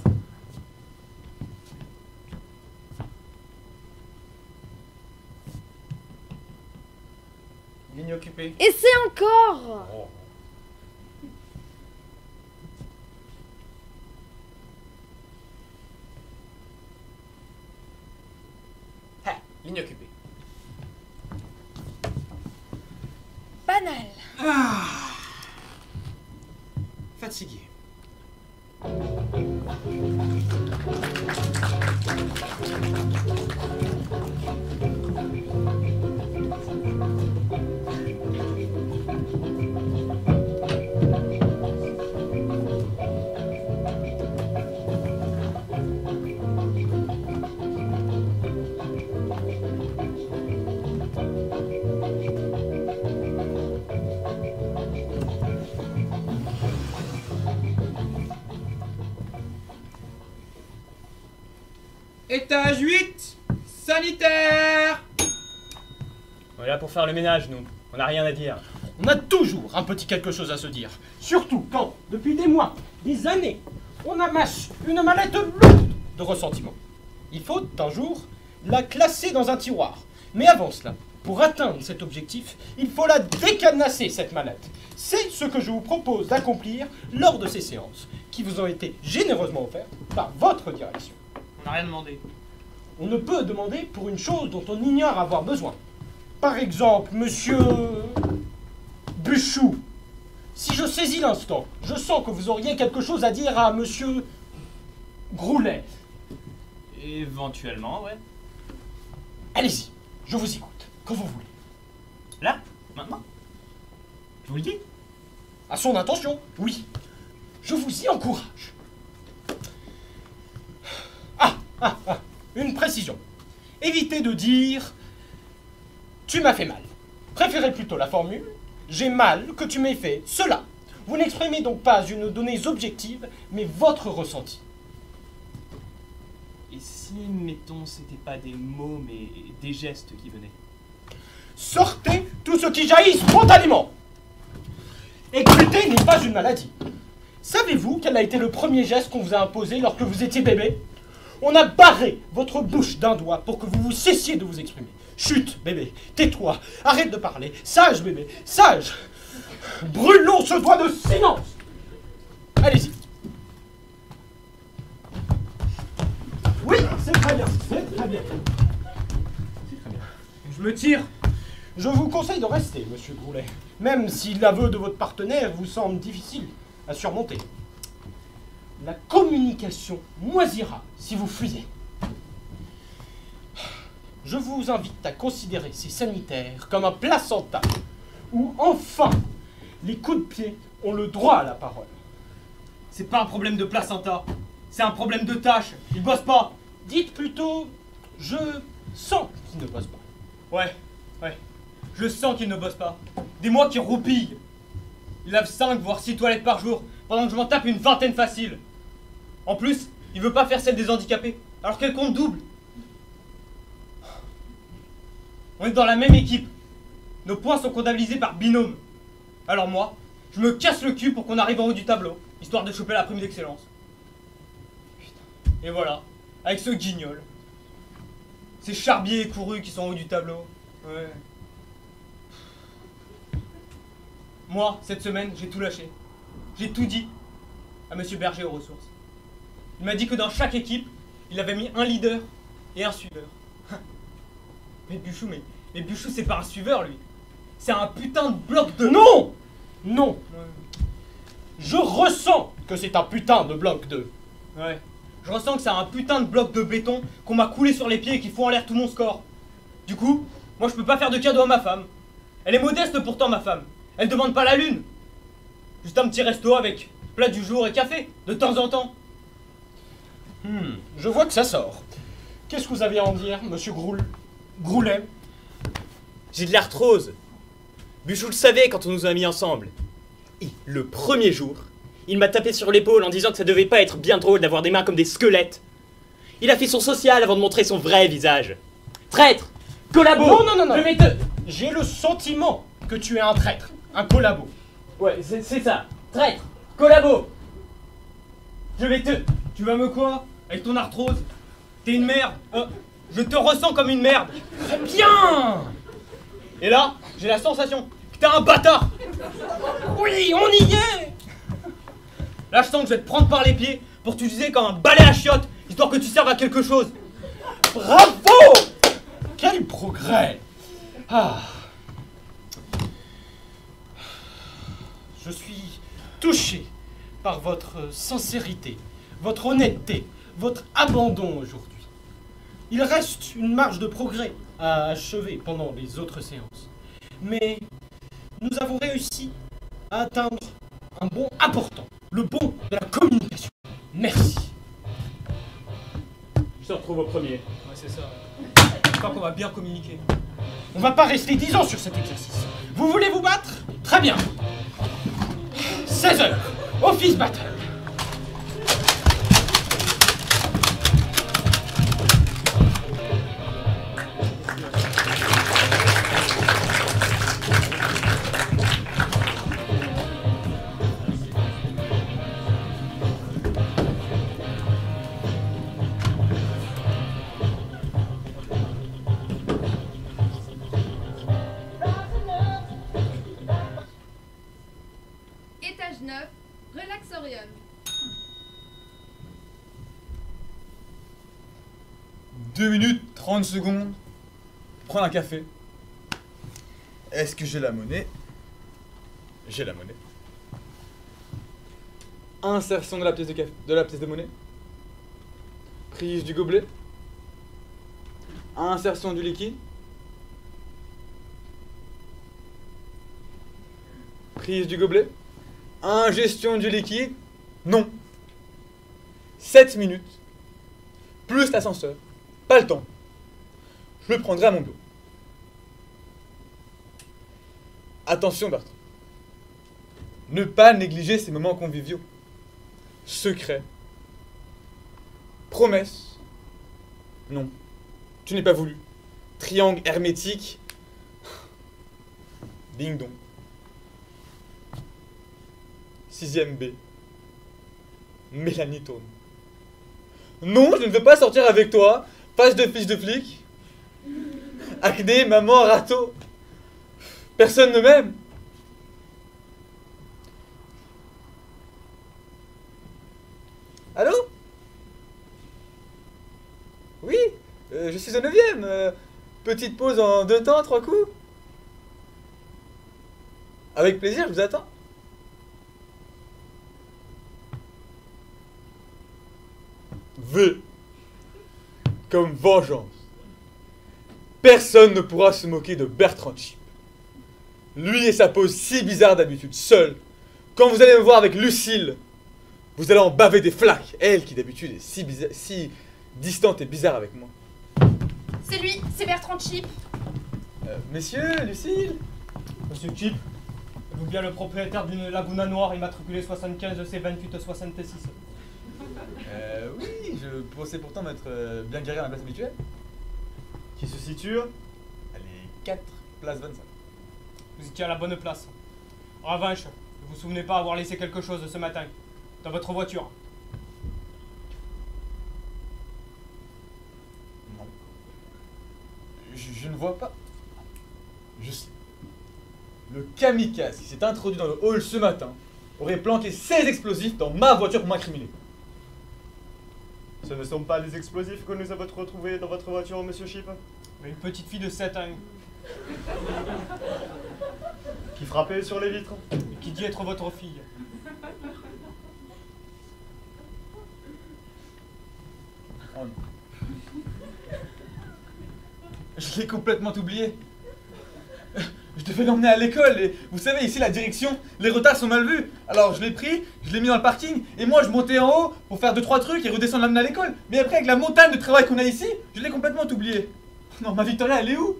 Ligne occupée. Et c'est encore. Oh. Ah, ligne occupée. Banal. Ah. Fatigué. Étage 8, sanitaire. On est là pour faire le ménage, nous. On n'a rien à dire. On a toujours un petit quelque chose à se dire. Surtout quand, depuis des mois, des années, on amasse une mallette lourde de ressentiments. Il faut un jour la classer dans un tiroir. Mais avant cela, pour atteindre cet objectif, il faut la décadenasser, cette mallette. C'est ce que je vous propose d'accomplir lors de ces séances, qui vous ont été généreusement offertes par votre direction. On n'a rien demandé. On ne peut demander pour une chose dont on ignore avoir besoin. Par exemple, monsieur Buchou. Si je saisis l'instant, je sens que vous auriez quelque chose à dire à monsieur Groulet. Éventuellement, ouais. Allez-y, je vous écoute, quand vous voulez. Là? Maintenant? Je vous le dis? À son intention, oui. Je vous y encourage. Une précision. Évitez de dire « tu m'as fait mal ». Préférez plutôt la formule « j'ai mal que tu m'aies fait cela ». Vous n'exprimez donc pas une donnée objective, mais votre ressenti. Et si, mettons, c'était pas des mots, mais des gestes qui venaient? Sortez tout ce qui jaillit spontanément. Écouter n'est pas une maladie. Savez-vous quel a été le premier geste qu'on vous a imposé lorsque vous étiez bébé? On a barré votre bouche d'un doigt pour que vous vous cessiez de vous exprimer. Chut, bébé, tais-toi, arrête de parler. Sage, bébé, sage. Brûlons ce doigt de silence. Allez-y. Oui, c'est très bien, c'est très bien. Je me tire. Je vous conseille de rester, monsieur Groulet, même si l'aveu de votre partenaire vous semble difficile à surmonter. La communication moisira si vous fuyez. Je vous invite à considérer ces sanitaires comme un placenta, où enfin les coups de pied ont le droit à la parole. C'est pas un problème de placenta. C'est un problème de tâche. Ils bossent pas. Dites plutôt, je sens qu'ils ne bossent pas. Ouais. Je sens qu'ils ne bossent pas. Des mois qui roupillent. Ils lavent 5 voire 6 toilettes par jour, pendant que je m'en tape une vingtaine facile. En plus, il veut pas faire celle des handicapés, alors qu'elle compte double. On est dans la même équipe. Nos points sont comptabilisés par binôme. Alors moi, je me casse le cul pour qu'on arrive en haut du tableau, histoire de choper la prime d'excellence. Et voilà, avec ce guignol. Ces charbiers et courus qui sont en haut du tableau. Ouais. Moi, cette semaine, j'ai tout lâché. J'ai tout dit à Monsieur Berger aux ressources. Il m'a dit que dans chaque équipe, il avait mis un leader et un suiveur. Mais Buchou, c'est pas un suiveur, lui. C'est un putain de bloc de... Non. Je ressens que c'est un putain de bloc de... Ouais. Je ressens que c'est un putain de bloc de béton qu'on m'a coulé sur les pieds et qui fout en l'air tout mon score. Du coup, moi je peux pas faire de cadeau à ma femme. Elle est modeste pourtant, ma femme. Elle demande pas la lune. Juste un petit resto avec plat du jour et café, de temps en temps. Je vois que ça sort. Qu'est-ce que vous avez à en dire, monsieur Groulet? J'ai de l'arthrose. Buchou le savait quand on nous a mis ensemble. Et le premier jour, il m'a tapé sur l'épaule en disant que ça devait pas être bien drôle d'avoir des mains comme des squelettes. Il a fait son social avant de montrer son vrai visage. Traître! Collabo! Non. Je vais te... J'ai le sentiment que tu es un traître, un collabo. Ouais, c'est ça. Traître! Collabo! Je vais te... Tu vas me quoi? Avec ton arthrose? T'es une merde. Je te ressens comme une merde. Très bien. Et là, j'ai la sensation que t'es un bâtard. Oui, on y est. Là, je sens que je vais te prendre par les pieds pour t'utiliser comme un balai à chiottes, histoire que tu serves à quelque chose. Bravo. Quel progrès. Je suis touché par votre sincérité, votre honnêteté, votre abandon aujourd'hui. Il reste une marge de progrès à achever pendant les autres séances. Mais nous avons réussi à atteindre un bond important, le bond de la communication. Merci. Je te retrouve au premier. Ouais, c'est ça. Je crois qu'on va bien communiquer. On va pas rester 10 ans sur cet exercice. Vous voulez vous battre? Très bien. 16h, office battle. Étage 9, Relaxorium. « 2 minutes, 30 secondes. Prendre un café. Est-ce que j'ai la monnaie? J'ai la monnaie. Insertion de la pièce de monnaie. Prise du gobelet. Insertion du liquide. Prise du gobelet. Ingestion du liquide. Non. 7 minutes. Plus l'ascenseur. Pas le temps. Je le prendrai à mon dos. Attention, Bertrand. Ne pas négliger ces moments conviviaux. Secrets. Promesses. Non. Tu n'es pas voulu. Triangle hermétique. Ding dong. 6ème B. Mélanie tourne. Non, je ne veux pas sortir avec toi. Face de fiche de flic. Acné, maman, râteau. Personne ne m'aime. Allô? Oui, je suis au 9ème. Petite pause en 2 temps, 3 coups? Avec plaisir, je vous attends. V. Comme vengeance. Personne ne pourra se moquer de Bertrand Chip. Lui et sa pose si bizarre d'habitude, seul. Quand vous allez me voir avec Lucille, vous allez en baver des flaques. Elle qui d'habitude est si distante et bizarre avec moi. C'est lui, c'est Bertrand Chip. Messieurs, Lucille? Monsieur Chip, êtes-vous bien le propriétaire d'une Laguna Noire immatriculée 75 C2866? Oui, je pensais pourtant m'être bien garé à ma place habituelle. Qui se situe? Elle est 4 place 25. Vous étiez à la bonne place. En revanche, ne vous souvenez pas avoir laissé quelque chose ce matin dans votre voiture? Non. Je ne vois pas. Je sais. Le kamikaze qui s'est introduit dans le hall ce matin aurait planqué 16 explosifs dans ma voiture pour m'incriminer. Ce ne sont pas les explosifs que nous avons retrouvés dans votre voiture, monsieur Chip? Mais une petite fille de 7 ans. Qui frappait sur les vitres? Qui dit être votre fille? Oh non. Je l'ai complètement oublié. Je devais l'emmener à l'école et vous savez, ici la direction, les retards sont mal vus. Alors je l'ai pris, je l'ai mis dans le parking et moi je montais en haut pour faire 2-3 trucs et redescendre l'amener à l'école. Mais après avec la montagne de travail qu'on a ici, je l'ai complètement oublié. Non, ma Victoria, elle est où?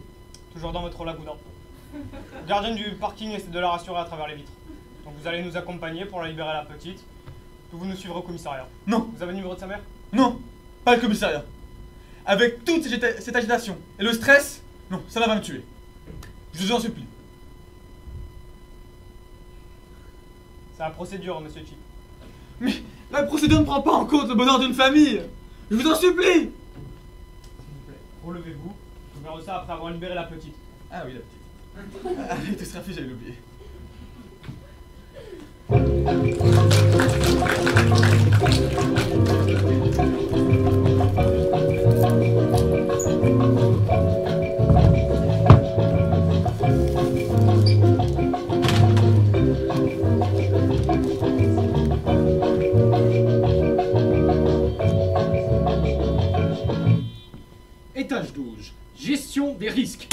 Toujours dans votre Laguna. Le gardien du parking essaie de la rassurer à travers les vitres. Donc vous allez nous accompagner pour la libérer la petite. Puis vous nous suivrez au commissariat. Non. Vous avez le numéro de sa mère? Non, pas le commissariat. Avec toute cette agitation et le stress, non, ça va me tuer. Je vous en supplie. C'est la procédure, monsieur Chip. Mais la procédure ne prend pas en compte le bonheur d'une famille. Je vous en supplie. S'il vous plaît, relevez-vous. Je verrai ça après avoir libéré la petite. Ah oui, la petite. Allez, tout sera fait, j'allais l'oublier. Étage 12. Gestion des risques.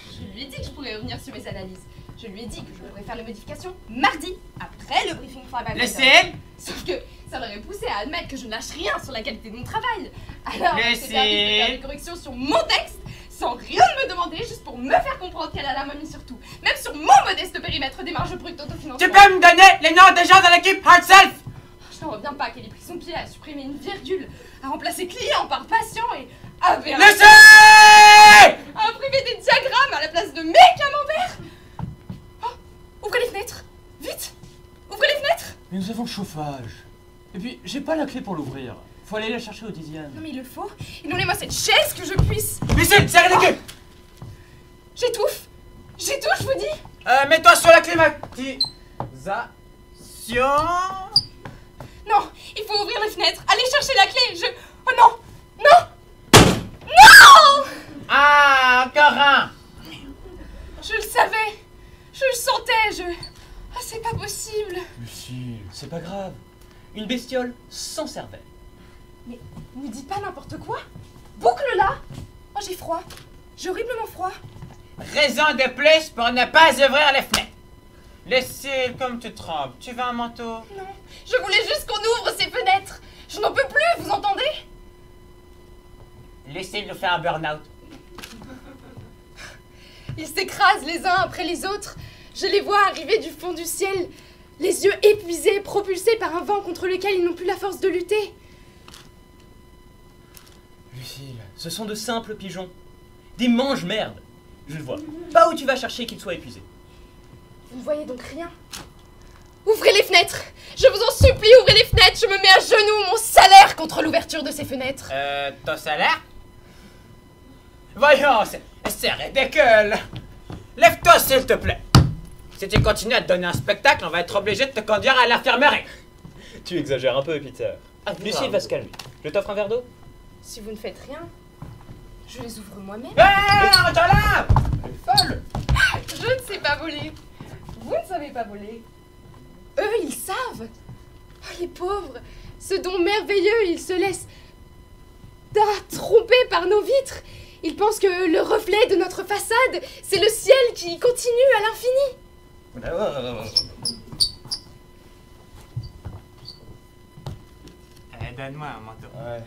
Je lui ai dit que je pourrais revenir sur mes analyses. Je lui ai dit que je pourrais faire les modifications mardi, après le briefing pour la Lucille! Sauf que ça m'aurait poussé à admettre que je ne lâche rien sur la qualité de mon travail. Alors, j'ai permis de faire des corrections sur mon texte, sans rien me demander, juste pour me faire comprendre qu'elle a la main mise sur tout. Même sur mon modeste périmètre des marges brutes d'autofinancement. Tu peux me donner les noms des gens de l'équipe Hard Self? Je n'en reviens pas qu'elle ait pris son pied à supprimer une virgule, à remplacer client par patient et à imprimé des diagrammes à la place de mes camemberts. Oh, ouvrez les fenêtres, vite, ouvrez les fenêtres. Mais nous avons le chauffage. Et puis, j'ai pas la clé pour l'ouvrir. Faut aller la chercher au 10e. Non mais il le faut, et donnez-moi cette chaise que je puisse. Lucille, serrez les queues. J'étouffe, je vous dis. Mets-toi sur la climatisation. Non, il faut ouvrir les fenêtres. Allez chercher la clé. Oh non, non, non. Ah, encore un. Je le savais, je le sentais, Ah, c'est pas possible. Lucille, c'est pas grave. Une bestiole sans cervelle. Mais ne dis pas n'importe quoi. Boucle-la. Oh, j'ai froid. J'ai horriblement froid. Raison de plus pour ne pas ouvrir les fenêtres. Lucille, comme tu trembles, tu veux un manteau? Non, je voulais juste qu'on ouvre ces fenêtres. Je n'en peux plus, vous entendez? Lucille nous fait un burn-out. Ils s'écrasent les uns après les autres. Je les vois arriver du fond du ciel, les yeux épuisés, propulsés par un vent contre lequel ils n'ont plus la force de lutter. Lucille, ce sont de simples pigeons. Des mange-merdes. Je ne vois pas où tu vas chercher qu'ils soient épuisés. Vous ne voyez donc rien? Ouvrez les fenêtres! Je vous en supplie, ouvrez les fenêtres! Je me mets à genoux, mon salaire contre l'ouverture de ces fenêtres! Ton salaire? Voyons, c'est ridicule! Lève-toi, s'il te plaît! Si tu continues à te donner un spectacle, on va être obligé de te conduire à l'infirmerie! Tu exagères un peu, Peter. Lucille va se calmer. Je t'offre un verre d'eau? Si vous ne faites rien, je les ouvre moi-même. Arrête là! Elle est folle! Je ne sais pas voler. Vous ne savez pas voler. Eux, ils savent. Oh, les pauvres. Ce don merveilleux, ils se laissent tromper par nos vitres. Ils pensent que le reflet de notre façade, c'est le ciel qui continue à l'infini. Donne-moi un manteau. Ouais.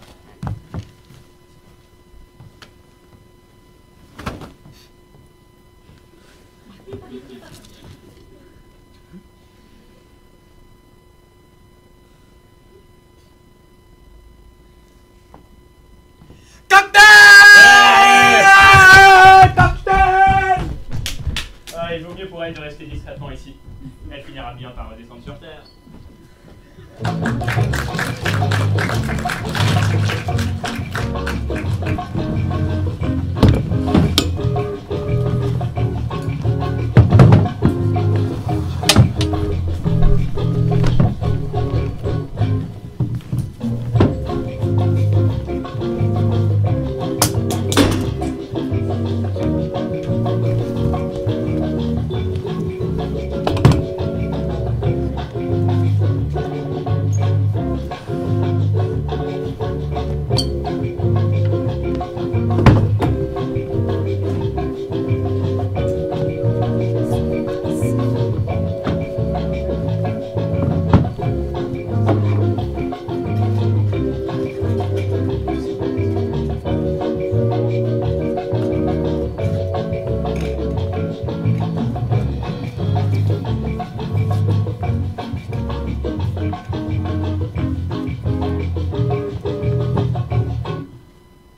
Il vaut mieux pour elle de rester discrètement ici. Elle finira bien par redescendre sur Terre.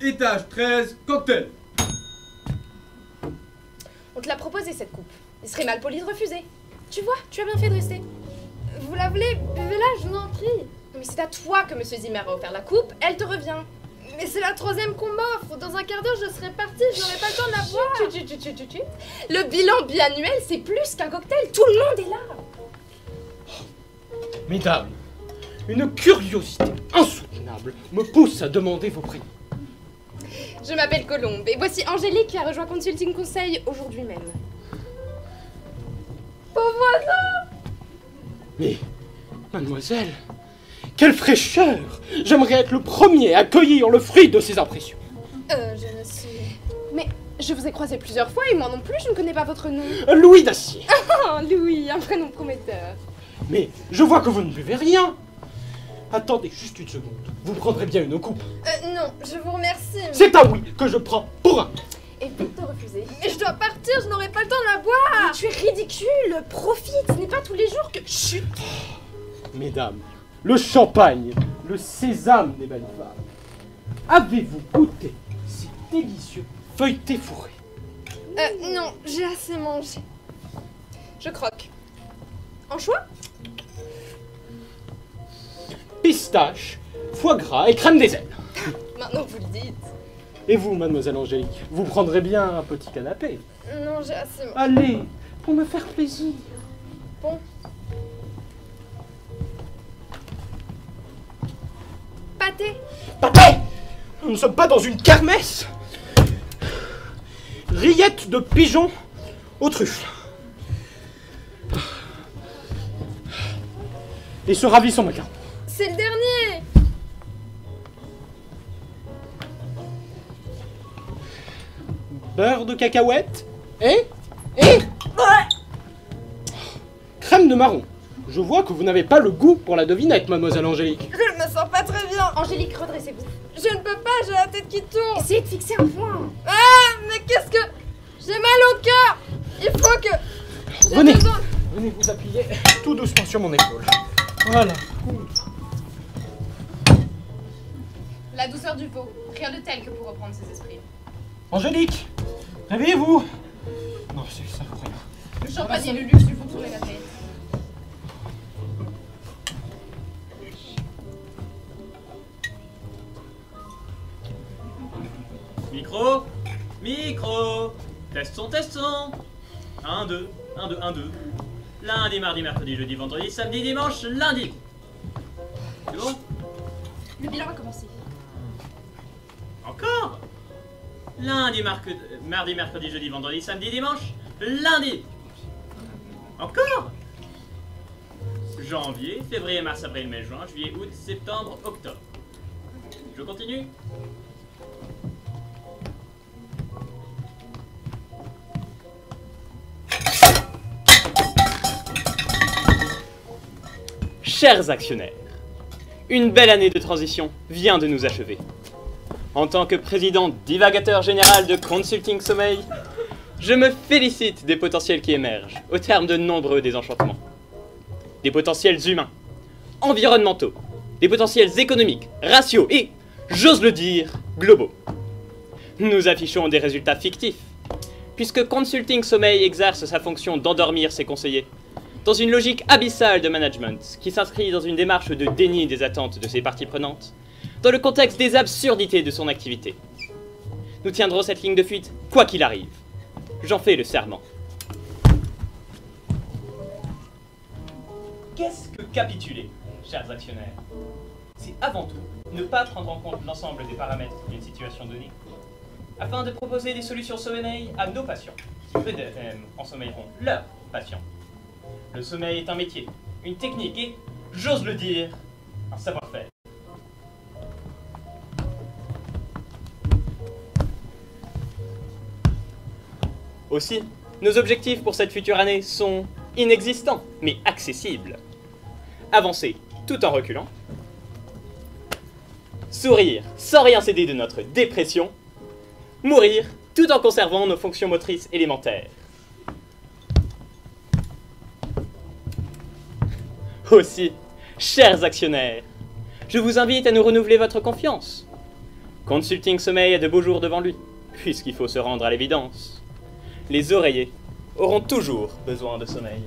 Étage 13, cocktail. On te l'a proposé cette coupe. Il serait mal poli de refuser. Tu vois, tu as bien fait de rester. Vous la voulez? Buvez-la, je vous en prie. Mais c'est à toi que Monsieur Zimmer a offert la coupe, elle te revient. Mais c'est la 3e qu'on m'offre. Dans un quart d'heure, je serai partie, je n'aurai pas le temps de la boire. Le bilan biannuel, c'est plus qu'un cocktail, tout le monde est là. Mesdames, une curiosité insoutenable me pousse à demander vos prénoms. Je m'appelle Colombe et voici Angélique qui a rejoint Consulting Conseil aujourd'hui même. Pauvre Mais, mademoiselle, quelle fraîcheur! J'aimerais être le premier à accueillir le fruit de ces impressions. Je ne suis... Mais je vous ai croisé plusieurs fois et moi non plus, je ne connais pas votre nom. Louis d'Acier. Oh, Louis, un prénom prometteur. Mais je vois que vous ne buvez rien. Attendez juste une seconde. Vous prendrez bien une coupe. non, je vous remercie. C'est un oui que je prends pour un. Et vite te refuser. Mais je dois partir, je n'aurai pas le temps de la boire. Mais tu es ridicule, profite, ce n'est pas tous les jours que... Chut. Mesdames, le champagne, le sésame des belles femmes. Avez-vous goûté ces délicieux feuilletés fourrés? Non, j'ai assez mangé. Je croque. Anchois? Pistache, foie gras et crème des ailes. Maintenant que vous le dites. Et vous, mademoiselle Angélique, vous prendrez bien un petit canapé? Non, j'ai assez mangé. Allez, pour me faire plaisir. Bon. Pâté? Pâté! Nous ne sommes pas dans une kermesse. Rillettes de pigeon aux truffes. Et ce ravissant macaron. C'est le dernier. Beurre de cacahuète et crème de marron. Je vois que vous n'avez pas le goût pour la devinette, mademoiselle Angélique. Je ne me sens pas très bien. Angélique, redressez-vous. Je ne peux pas, j'ai la tête qui tourne. Essayez de fixer un point. Ah, mais qu'est-ce que... J'ai mal au cœur. Il faut que... Venez, venez vous appuyer tout doucement sur mon épaule. Voilà. La douceur du pot. Rien de tel que pour reprendre ses esprits. Angélique, réveillez-vous. Non, ça vaut rien. Le champagne et le luxe lui font tourner la tête. Micro. Testons. 1, 2, 1, 2, 1, 2. Lundi, mardi, mercredi, jeudi, vendredi, samedi, dimanche, lundi. C'est bon? Le bilan va commencer. Encore? Lundi, mardi, mercredi, jeudi, vendredi, samedi, dimanche. Lundi. Encore? Janvier, février, mars, avril, mai, juin, juillet, août, septembre, octobre. Je continue? Chers actionnaires, une belle année de transition vient de nous achever. En tant que président divagateur général de Consulting Sommeil, je me félicite des potentiels qui émergent au terme de nombreux désenchantements. Des potentiels humains, environnementaux, des potentiels économiques, raciaux et, j'ose le dire, globaux. Nous affichons des résultats fictifs, puisque Consulting Sommeil exerce sa fonction d'endormir ses conseillers, dans une logique abyssale de management qui s'inscrit dans une démarche de déni des attentes de ses parties prenantes, dans le contexte des absurdités de son activité. Nous tiendrons cette ligne de fuite, quoi qu'il arrive. J'en fais le serment. Qu'est-ce que capituler, chers actionnaires? C'est avant tout ne pas prendre en compte l'ensemble des paramètres d'une situation donnée, afin de proposer des solutions sommeil à nos patients, qui eux-mêmes ensommeilleront leurs patients. Le sommeil est un métier, une technique et, j'ose le dire, un savoir-faire. Aussi, nos objectifs pour cette future année sont inexistants, mais accessibles. Avancer tout en reculant. Sourire sans rien céder de notre dépression. Mourir tout en conservant nos fonctions motrices élémentaires. Aussi, chers actionnaires, je vous invite à nous renouveler votre confiance. Consulting Sommeil a de beaux jours devant lui, puisqu'il faut se rendre à l'évidence. Les oreillers auront toujours besoin de sommeil.